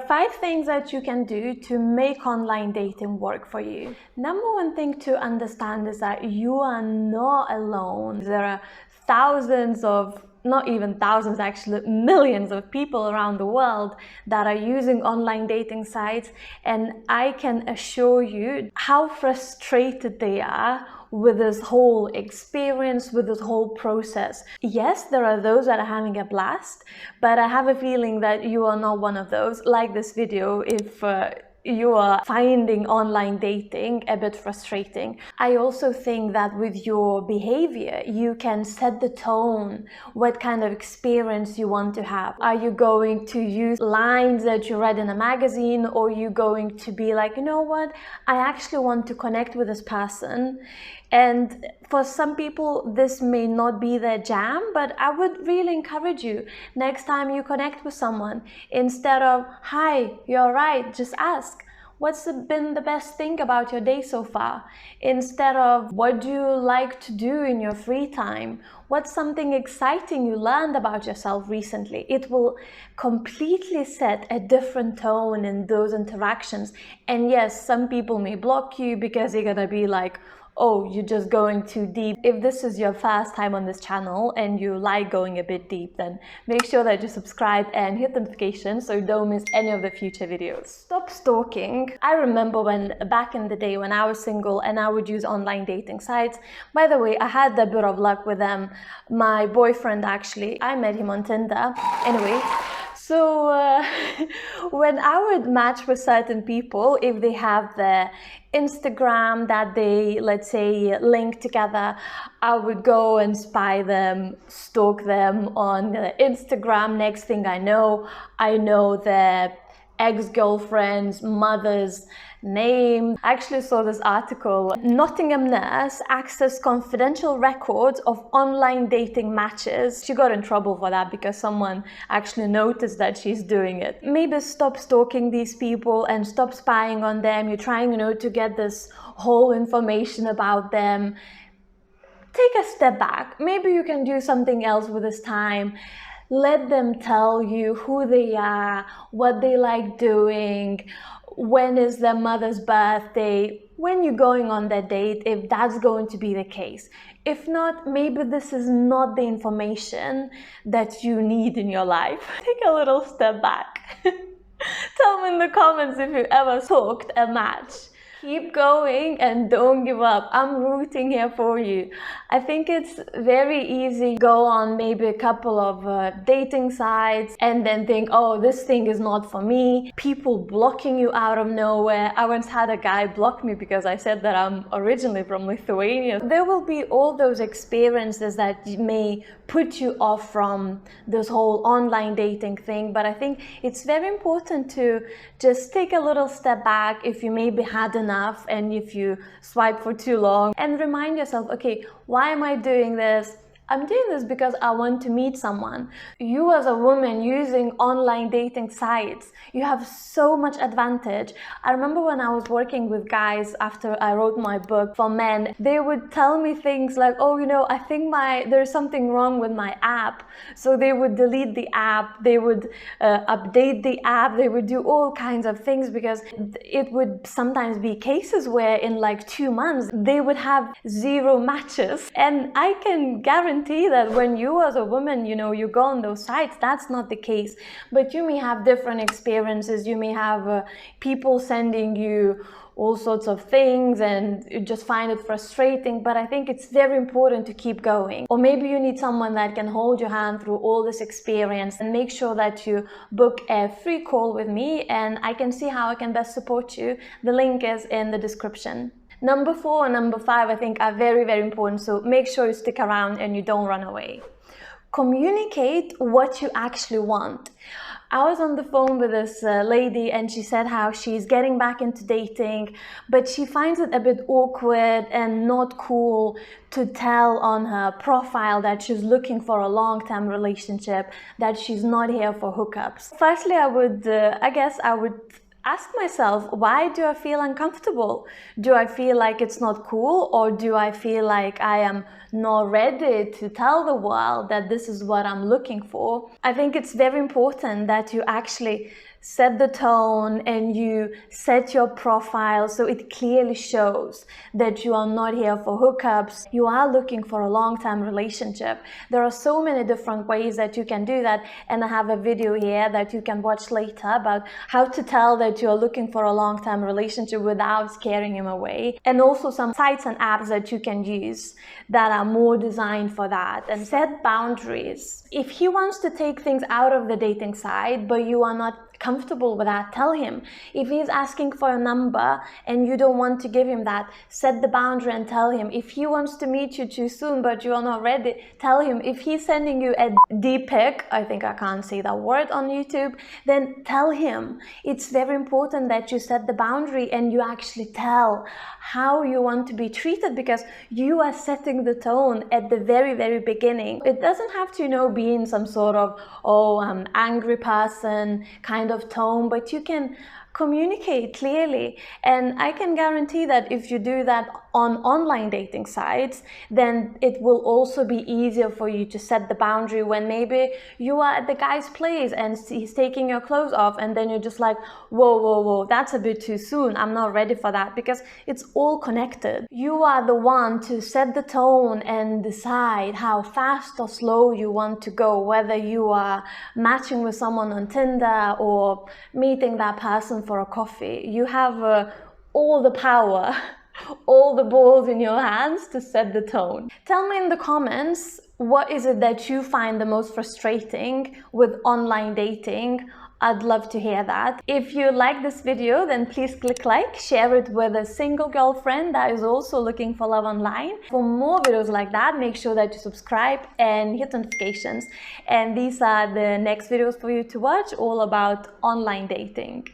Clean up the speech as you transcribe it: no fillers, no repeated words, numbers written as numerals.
5 things that you can do to make online dating work for you. Number one thing to understand is that you are not alone. There are thousands of, not even thousands actually, millions of people around the world that are using online dating sites, and I can assure you how frustrated they are with this whole experience, with this whole process. Yes, there are those that are having a blast, but I have a feeling that you are not one of those. Like this video if you are finding online dating a bit frustrating. I also think that with your behavior, you can set the tone, what kind of experience you want to have. Are you going to use lines that you read in a magazine, or are you going to be like, you know what, I actually want to connect with this person? And for some people, this may not be their jam, but I would really encourage you, next time you connect with someone, instead of, hi, you're right, just ask, what's been the best thing about your day so far? Instead of, what do you like to do in your free time? What's something exciting you learned about yourself recently? It will completely set a different tone in those interactions. And yes, some people may block you because they're gonna be like, oh, you're just going too deep. If this is your first time on this channel and you like going a bit deep, then make sure that you subscribe and hit the notification so you don't miss any of the future videos. Stop stalking. I remember when back in the day when I was single and I would use online dating sites. By the way, I had a bit of luck with them. My boyfriend, actually, I met him on Tinder. Anyway, so when I would match with certain people, if they have their Instagram that they, let's say, link together, I would go and spy them, stalk them on Instagram. Next thing I know their ex-girlfriend's mother's name. I actually saw this article. Nottingham nurse accessed confidential records of online dating matches. She got in trouble for that because someone actually noticed that she's doing it. Maybe stop stalking these people and stop spying on them. You're trying, to get this whole information about them. Take a step back. Maybe you can do something else with this time. Let them tell you who they are, what they like doing, when is their mother's birthday, when you're going on that date, if that's going to be the case. If not, maybe this is not the information that you need in your life. Take a little step back. Tell me in the comments if you ever stalked a match. Keep going and don't give up. I'm rooting here for you. I think it's very easy to go on maybe a couple of dating sites and then think, oh, this thing is not for me. People blocking you out of nowhere. I once had a guy block me because I said that I'm originally from Lithuania. There will be all those experiences that may put you off from this whole online dating thing, but I think it's very important to just take a little step back if you maybe had enough and if you swipe for too long, and remind yourself, okay, why am I doing this? I'm doing this because I want to meet someone. You as a woman using online dating sites, you have so much advantage. I remember when I was working with guys after I wrote my book for men, they would tell me things like, oh, I think there's something wrong with my app. So they would delete the app, they would update the app, they would do all kinds of things, because it would sometimes be cases where in like 2 months, they would have 0 matches. And I can guarantee that when you as a woman, you go on those sites, that's not the case. But you may have different experiences. You may have people sending you all sorts of things and you just find it frustrating. But I think it's very important to keep going. Or maybe you need someone that can hold your hand through all this experience, and make sure that you book a free call with me and I can see how I can best support you. The link is in the description. Number 4 and number 5, I think, are very, very important. So make sure you stick around and you don't run away. Communicate what you actually want. I was on the phone with this lady and she said how she's getting back into dating, but she finds it a bit awkward and not cool to tell on her profile that she's looking for a long-term relationship, that she's not here for hookups. Firstly, I would ask myself, why do I feel uncomfortable? Do I feel like it's not cool, or do I feel like I am not ready to tell the world that this is what I'm looking for? I think it's very important that you actually set the tone and you set your profile so it clearly shows that you are not here for hookups, you are looking for a long-term relationship. There are so many different ways that you can do that, and I have a video here that you can watch later about how to tell that you're looking for a long-term relationship without scaring him away, and also some sites and apps that you can use that are more designed for that. And set boundaries. If he wants to take things out of the dating site but you are not comfortable with that, tell him. If he's asking for a number and you don't want to give him that, set the boundary and tell him. If he wants to meet you too soon but you are not ready, tell him. If he's sending you a D-pic, I think I can't say that word on YouTube, then tell him. It's very important that you set the boundary and you actually tell how you want to be treated, because you are setting the tone at the very, very beginning. It doesn't have to, be in some sort of, angry person kind of tone, but you can communicate clearly. And I can guarantee that if you do that on online dating sites, then it will also be easier for you to set the boundary when maybe you are at the guy's place and he's taking your clothes off, and then you're just like, whoa, that's a bit too soon, I'm not ready for that, because it's all connected. You are the one to set the tone and decide how fast or slow you want to go, whether you are matching with someone on Tinder or meeting that person for a coffee. You have all the power, all the balls in your hands to set the tone. Tell me in the comments, what is it that you find the most frustrating with online dating? I'd love to hear that. If you like this video, then please click like, share it with a single girlfriend that is also looking for love online. For more videos like that, make sure that you subscribe and hit notifications. And these are the next videos for you to watch, all about online dating.